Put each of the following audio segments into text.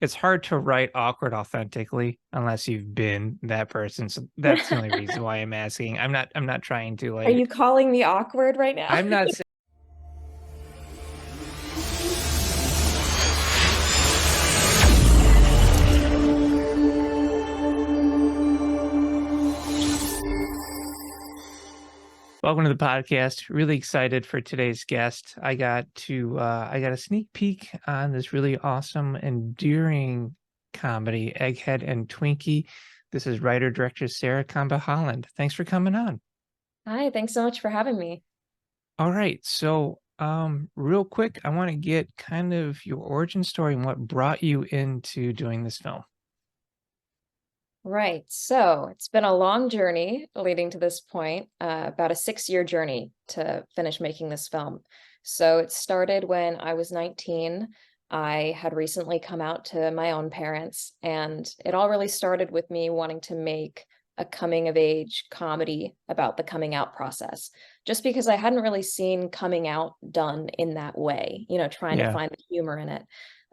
it's hard to write awkward authentically unless you've been that person. So that's the only reason why I'm asking. I'm not trying to Are like you calling me awkward right now? I'm not Welcome to the podcast. Really excited for today's guest. I got a sneak peek on this really awesome, endearing comedy, Egghead and Twinkie. This is writer director Sarah Kambe Holland. Thanks for coming on. Hi, thanks so much for having me. All right, so real quick, I want to get kind of your origin story and what brought you into doing this film. Right, so it's been a long journey leading to this point, about a 6-year journey to finish making this film. So it started when I was 19. I had recently come out to my own parents, and it all really started with me wanting to make a coming of age comedy about the coming out process, just because I hadn't really seen coming out done in that way, trying to Yeah. find the humor in it.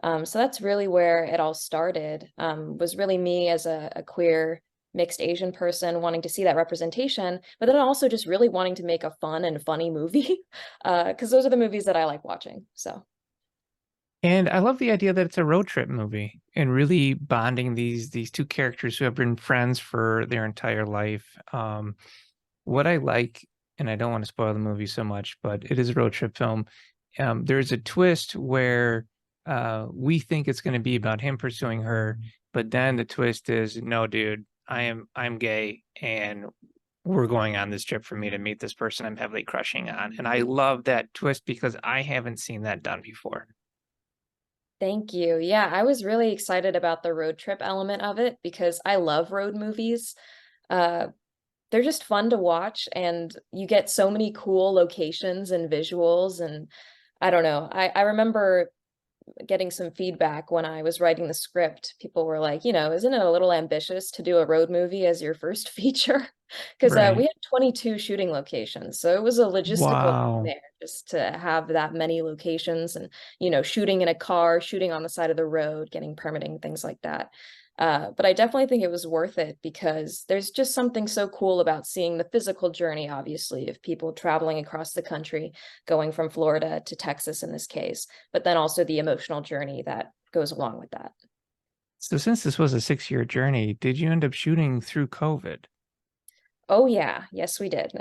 So that's really where it all started, was really me as a queer mixed Asian person wanting to see that representation, but then also just really wanting to make a fun and funny movie, because those are the movies that I like watching. So And I love the idea that it's a road trip movie and really bonding these two characters who have been friends for their entire life. What I like, and I don't want to spoil the movie so much, but it is a road trip film. There's a twist where we think it's going to be about him pursuing her, but then the twist is, no, dude, I'm gay, and we're going on this trip for me to meet this person I'm heavily crushing on. And I love that twist because I haven't seen that done before. thank you. Yeah, I was really excited about the road trip element of it because I love road movies. Uh, they're just fun to watch, and you get so many cool locations and visuals. And I don't know, I remember getting some feedback when I was writing the script. People were like, isn't it a little ambitious to do a road movie as your first feature? Because we Right. had 22 shooting locations. So it was a logistical Wow. nightmare just to have that many locations and, shooting in a car, shooting on the side of the road, getting permitting, things like that. But I definitely think it was worth it because there's just something so cool about seeing the physical journey, obviously, of people traveling across the country, going from Florida to Texas in this case, but then also the emotional journey that goes along with that. So since this was a 6-year journey, did you end up shooting through COVID? Oh, yeah. Yes, we did.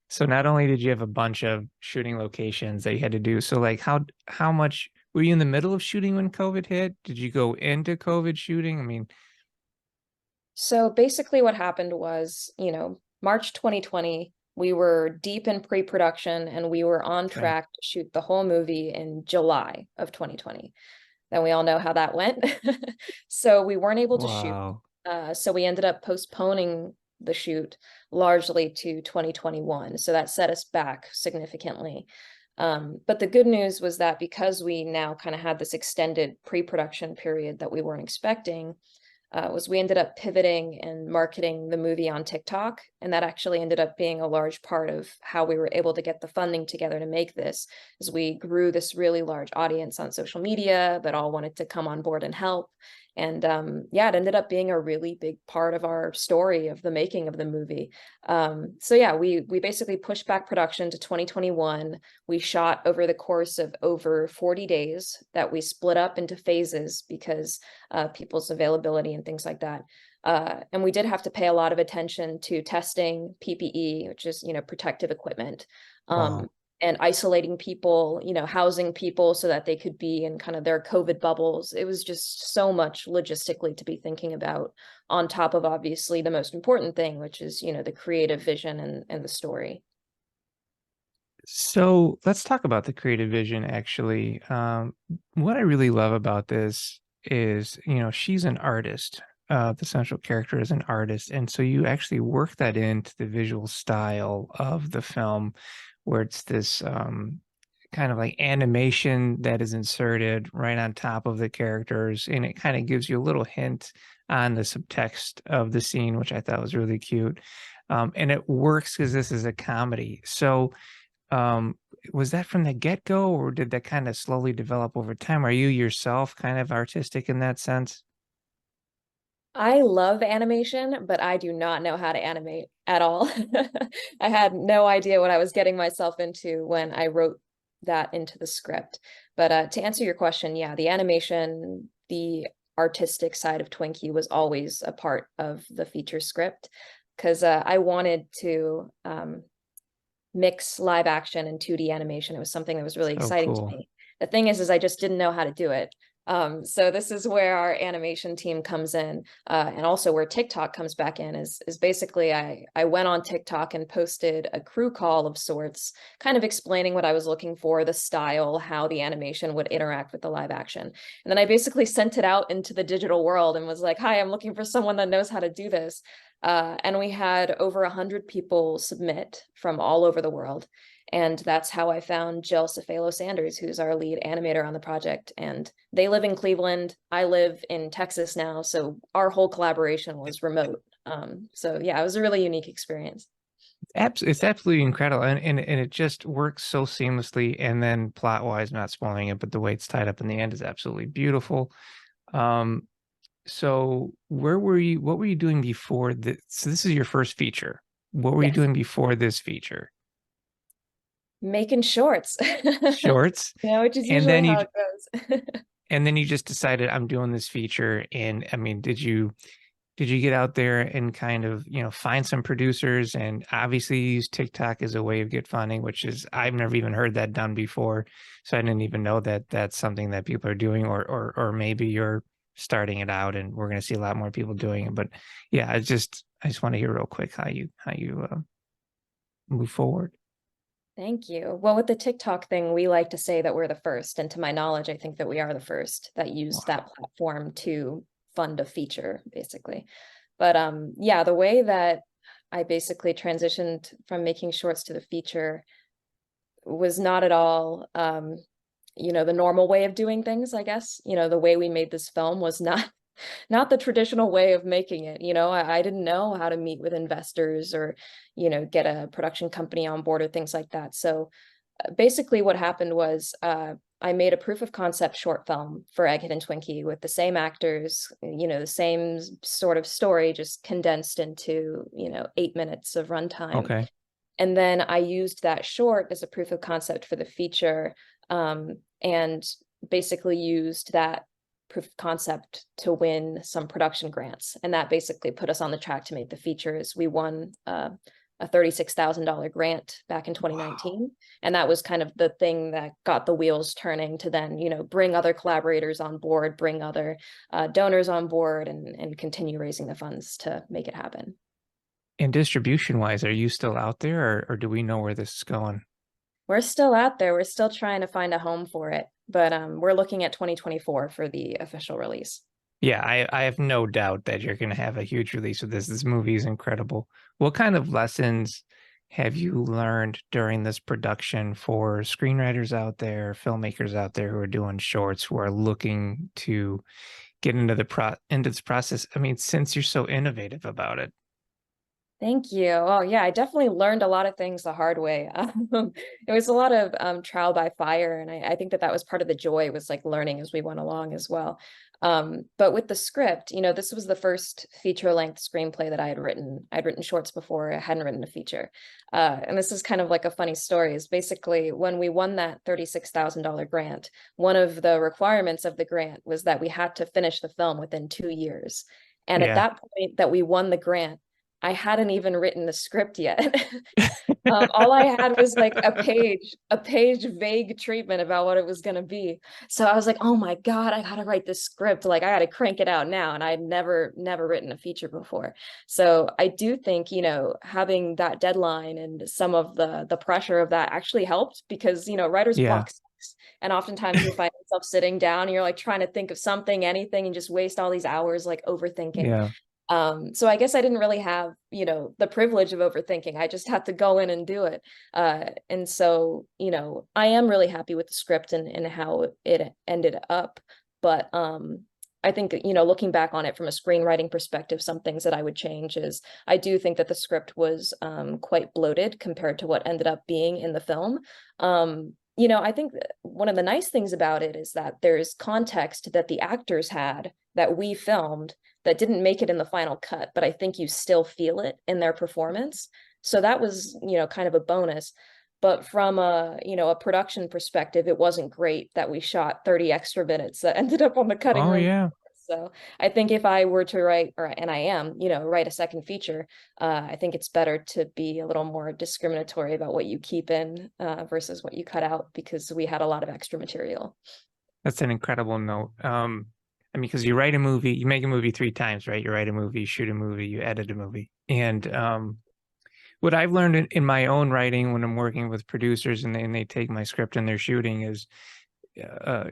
So not only did you have a bunch of shooting locations that you had to do, so like how much were you in the middle of shooting when COVID hit? Did you go into COVID shooting? I mean, So basically, what happened was, March 2020, we were deep in pre-production and we were on okay. track to shoot the whole movie in July of 2020. Then we all know how that went. So we weren't able to shoot. Wow. So we ended up postponing the shoot largely to 2021. So that set us back significantly. But the good news was that because we now kind of had this extended pre-production period that we weren't expecting, was we ended up pivoting and marketing the movie on TikTok. And that actually ended up being a large part of how we were able to get the funding together to make this, is we grew this really large audience on social media that all wanted to come on board and help. And yeah, it ended up being a really big part of our story of the making of the movie. So yeah, we basically pushed back production to 2021. We shot over the course of over 40 days that we split up into phases because people's availability and things like that. And we did have to pay a lot of attention to testing PPE, which is, protective equipment. Wow. And isolating people, housing people so that they could be in kind of their COVID bubbles. It was just so much logistically to be thinking about, on top of obviously the most important thing, which is, the creative vision and the story. So let's talk about the creative vision actually. What I really love about this is, she's an artist. The central character is an artist. And so you actually work that into the visual style of the film, where it's this kind of like animation that is inserted right on top of the characters. And it kind of gives you a little hint on the subtext of the scene, which I thought was really cute. And it works because this is a comedy. So, was that from the get-go, or did that kind of slowly develop over time? Are you yourself kind of artistic in that sense? I love animation, but I do not know how to animate at all. I had no idea what I was getting myself into when I wrote that into the script. But to answer your question, yeah, the animation, the artistic side of Twinkie was always a part of the feature script because I wanted to mix live action and 2D animation. It was something that was really So exciting to cool. me. The thing is I just didn't know how to do it. So this is where our animation team comes in, and also where TikTok comes back in is basically I went on TikTok and posted a crew call of sorts, kind of explaining what I was looking for, the style, how the animation would interact with the live action. And then I basically sent it out into the digital world and was like, hi, I'm looking for someone that knows how to do this. And we had over 100 people submit from all over the world. And that's how I found Jill Cefalo Sanders, who's our lead animator on the project. And they live in Cleveland. I live in Texas now. So our whole collaboration was remote. So yeah, it was a really unique experience. It's absolutely incredible, and it just works so seamlessly. And then plot wise, not spoiling it, but the way it's tied up in the end is absolutely beautiful. Um, so where were you? What were you doing before this? So this is your first feature. What were you Yes, doing before this feature? making shorts, Shorts, which is and usually then how you it goes. and then you just decided I'm doing this feature. And I mean, did you get out there and kind of, find some producers, and obviously use TikTok as a way of get funding, which is I've never even heard that done before. So I didn't even know that that's something that people are doing, or maybe you're starting it out and we're going to see a lot more people doing it. But yeah, I just want to hear real quick how you move forward. Thank you. Well, with the TikTok thing, we like to say that we're the first. And to my knowledge, I think that we are the first that used that Wow. platform to fund a feature, basically. But yeah, the way that I basically transitioned from making shorts to the feature was not at all the normal way of doing things, I guess. The way we made this film was not not the traditional way of making it. I didn't know how to meet with investors or, get a production company on board or things like that. So basically what happened was I made a proof of concept short film for Egghead and Twinkie with the same actors, the same sort of story, just condensed into, 8 minutes of runtime. Okay. And then I used that short as a proof of concept for the feature, and basically used that proof of concept to win some production grants. And that basically put us on the track to make the features. We won a $36,000 grant back in Wow. 2019. And that was kind of the thing that got the wheels turning to then, bring other collaborators on board, bring other donors on board, and continue raising the funds to make it happen. And distribution wise, are you still out there, or do we know where this is going? We're still out there. We're still trying to find a home for it, but we're looking at 2024 for the official release. Yeah, I have no doubt that you're going to have a huge release with this. This movie is incredible. What kind of lessons have you learned during this production for screenwriters out there, filmmakers out there who are doing shorts, who are looking to get into this process? I mean, since you're so innovative about it. Thank you. Oh, yeah, I definitely learned a lot of things the hard way. It was a lot of trial by fire, and I think that that was part of the joy was like learning as we went along as well. But with the script, this was the first feature-length screenplay that I had written. I'd written shorts before, I hadn't written a feature. And this is kind of like a funny story, is basically when we won that $36,000 grant, one of the requirements of the grant was that we had to finish the film within 2 years. And at Yeah. that point that we won the grant, I hadn't even written the script yet. All I had was like a page vague treatment about what it was going to be. So I was like, oh my God, I got to write this script. Like I got to crank it out now. And I had never written a feature before. So I do think, having that deadline and some of the pressure of that actually helped because, writer's Yeah. block sucks. And oftentimes you find yourself sitting down and you're like trying to think of something, anything, and just waste all these hours like overthinking. Yeah. So I guess I didn't really have, the privilege of overthinking. I just had to go in and do it. And so, I am really happy with the script and how it ended up. But I think, you know, looking back on it from a screenwriting perspective, some things that I would change is I do think that the script was quite bloated compared to what ended up being in the film. You know, I think one of the nice things about it is that there's context that the actors had that we filmed that didn't make it in the final cut, but I think you still feel it in their performance. So that was, you know, kind of a bonus. But from a, you know, a production perspective, it wasn't great that we shot 30 extra minutes that ended up on the cutting Oh room. yeah. So I think if I were to write, or and I am, you know, write a second feature, I think it's better to be a little more discriminatory about what you keep in versus what you cut out, because we had a lot of extra material. That's an incredible note. I mean, because you write a movie, you make a movie 3 times, right? You write a movie, you shoot a movie, you edit a movie. And what I've learned in my own writing when I'm working with producers and they take my script and they're shooting is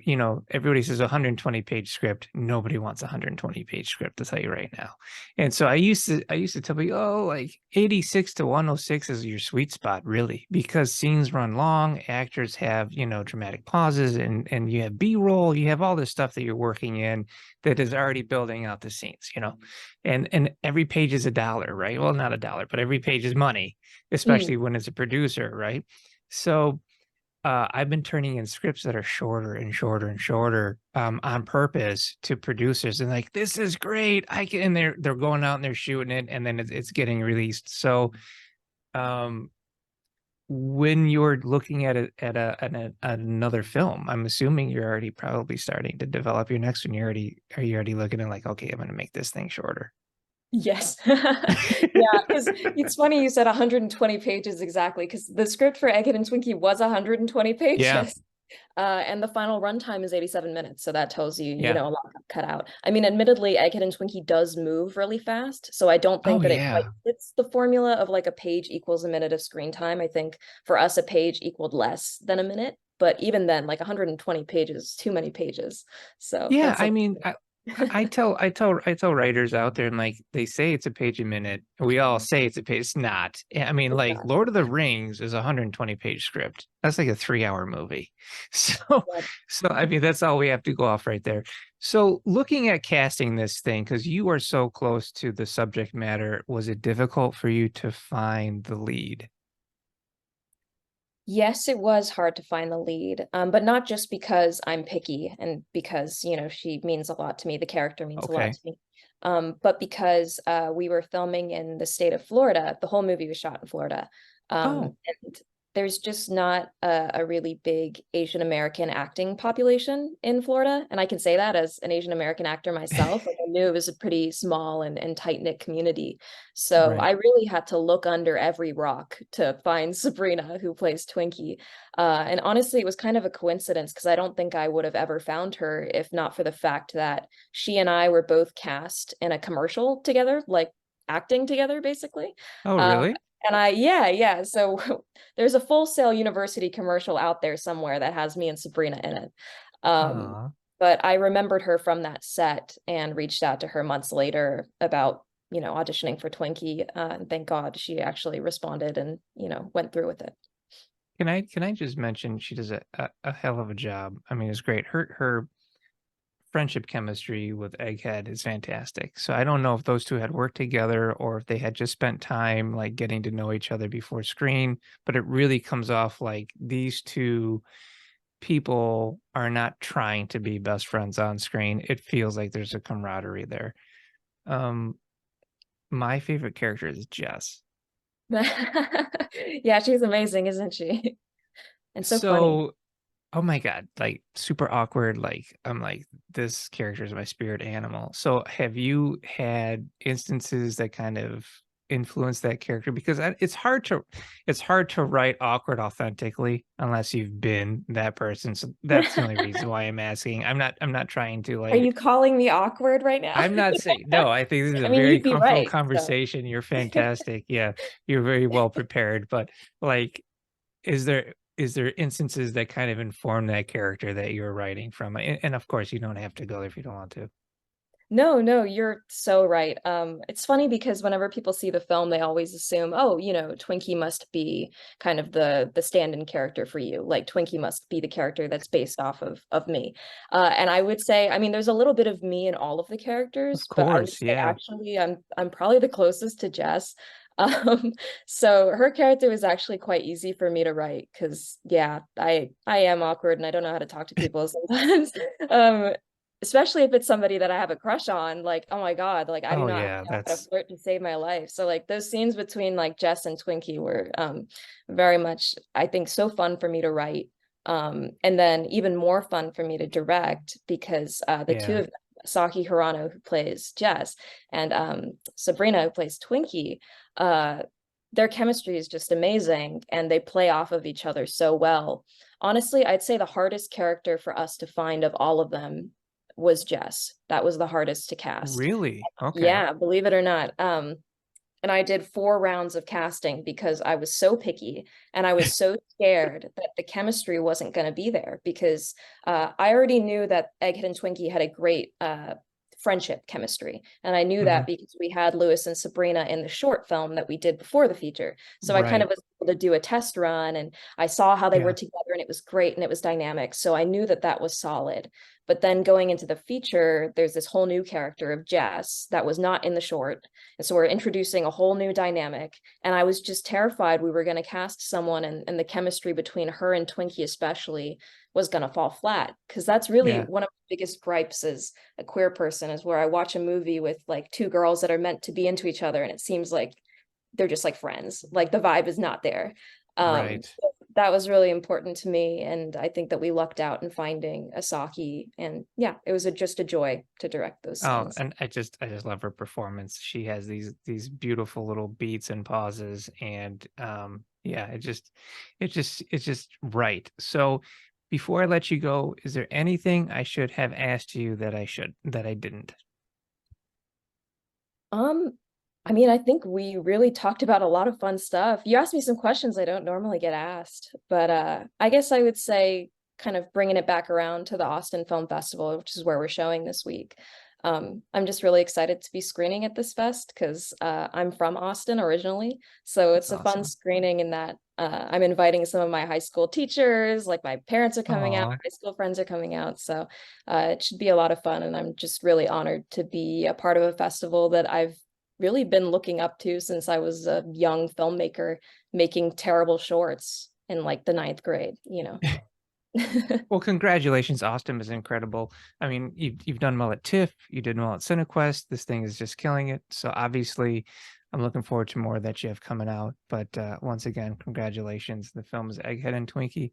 you know, everybody says 120-page script. Nobody wants a 120-page script, to tell you right now. And so I used to tell people, oh, like 86 to 106 is your sweet spot, really, because scenes run long, actors have, you know, dramatic pauses, and you have B-roll, you have all this stuff that you're working in that is already building out the scenes, you know. And every page is $1, right? Well, not $1, but every page is money, Mm. especially when it's a producer, right? So I've been turning in scripts that are shorter and shorter and shorter on purpose to producers, and like, this is great. I can, and they're going out and they're shooting it, and then it's getting released. So um, when you're looking at it at another film, I'm assuming you're already probably starting to develop your next one. Are you already looking at like, okay, I'm going to make this thing shorter? Yes. Yeah, because it's funny you said 120 pages exactly, because the script for Egghead and Twinkie was 120 Yeah, pages. And the final runtime is 87 minutes. So that tells you, you yeah. know, a lot got cut out. I mean, admittedly, Egghead and Twinkie does move really fast. So I don't think Oh that it quite yeah. fits the formula of like a page equals a minute of screen time. I think for us, a page equaled less than a minute. But even then, like 120 pages, too many pages. So Yeah, that's I something. mean, I tell writers out there, and like they say it's a page a minute. We all say it's a page. It's not. I mean, It's like not. Lord of the Rings is a 120-page script. That's like a 3-hour movie. So, Yeah. so I mean, that's all we have to go off right there. So, looking at casting this thing, because you are so close to the subject matter, was it difficult for you to find the lead? Yes, it was hard to find the lead, but not just because I'm picky and because, you know, she means a lot to me, the character means a lot Okay. to me, but because we were filming in the state of Florida. The whole movie was shot in Florida. Oh, And there's just not a really big Asian American acting population in Florida. And I can say that as an Asian American actor myself. Like, I knew it was a pretty small and tight-knit community. So right. I really had to look under every rock to find Sabrina, who plays Twinkie. And honestly, it was kind of a coincidence because I don't think I would have ever found her if not for the fact that she and I were both cast in a commercial together, like acting together, basically. Oh, Uh, really? and yeah, yeah. So there's a Full Sail University commercial out there somewhere that has me and Sabrina in it. Um, Aw. but I remembered her from that set and reached out to her months later about, you know, auditioning for Twinkie. And thank God she actually responded and, you know, went through with it. Can I just mention she does a hell of a job. I mean, it's great. Her friendship chemistry with Egghead is fantastic. So I don't know if those two had worked together or if they had just spent time like getting to know each other before screen, but it really comes off like these two people are not trying to be best friends on screen. It feels like there's a camaraderie there. Um, my favorite character is Jess. Yeah, she's amazing, isn't she? And so funny. So oh my God, like super awkward. Like I'm like, this character is my spirit animal. So have you had instances that kind of influence that character? Because it's hard to write awkward authentically unless you've been that person. So that's the only reason why I'm asking. I'm not trying to Are like you calling me awkward right now? I'm not saying no, I think this is a I mean, very you'd be comfortable right. So conversation. You're fantastic. Yeah, you're very well prepared. But like is there instances that kind of inform that character that you're writing from? And of course, you don't have to go there if you don't want to. No, no, you're so right. It's funny because whenever people see the film, they always assume, oh, Twinkie must be kind of the stand-in character for you. Like Twinkie must be the character that's based off of me. And I would say, I mean, there's a little bit of me in all of the Of characters, but I would course, say yeah. actually I'm probably the closest to Jess. Um, so her character was actually quite easy for me to write because yeah, I am awkward and I don't know how to talk to people sometimes. Um, Especially if it's somebody that I have a crush on, like, oh my God, like I do Oh not yeah, know how to that's flirt to save my life. So like those scenes between like Jess and Twinkie were very much, I think, so fun for me to write. And then even more fun for me to direct because the two yeah, of them, Saki Hirano, who plays Jess, and Sabrina, who plays Twinkie, uh, their chemistry is just amazing and they play off of each other so well. Honestly, I'd say the hardest character for us to find of all of them was Jess. That was the hardest to cast. really? Okay. Yeah, believe it or not. And I did 4 rounds of casting because I was so picky and I was so scared that the chemistry wasn't going to be there because I already knew that Egghead and Twinkie had a great friendship chemistry. And I knew Mhm. that because we had Lewis and Sabrina in the short film that we did before the feature. So I kind Right. of was able to do a test run and I saw how they were Yeah. together and it was great and it was dynamic. So I knew that that was solid. But then going into the feature, there's this whole new character of Jess that was not in the short. And so we're introducing a whole new dynamic. And I was just terrified we were going to cast someone and the chemistry between her and Twinkie especially was going to fall flat. Because that's really Yeah. one of the biggest gripes as a queer person is where I watch a movie with like two girls that are meant to be into each other and it seems like they're just like friends. Like the vibe is not there. Right. So that was really important to me. And I think that we lucked out in finding Asaki. And yeah, it was just a joy to direct those Oh, scenes. and I just love her performance. She has these beautiful little beats and pauses, and yeah, it's just right. So before I let you go, is there anything I should have asked you that I didn't? Um, I mean, I think we really talked about a lot of fun stuff. You asked me some questions I don't normally get asked, but I guess I would say kind of bringing it back around to the Austin Film Festival, which is where we're showing this week. I'm just really excited to be screening at this fest because I'm from Austin originally. So That's it's a fun awesome. screening in that I'm inviting some of my high school teachers, like my parents are coming out, Oh, my high school friends are coming out. So it should be a lot of fun. And I'm just really honored to be a part of a festival that I've really been looking up to since I was a young filmmaker making terrible shorts in like the ninth grade. well, congratulations. Austin is incredible. I mean, you've done well at TIFF, you did well at CineQuest. This thing is just killing it. So obviously, I'm looking forward to more that you have coming out. But once again, congratulations. The film is Egghead and Twinkie.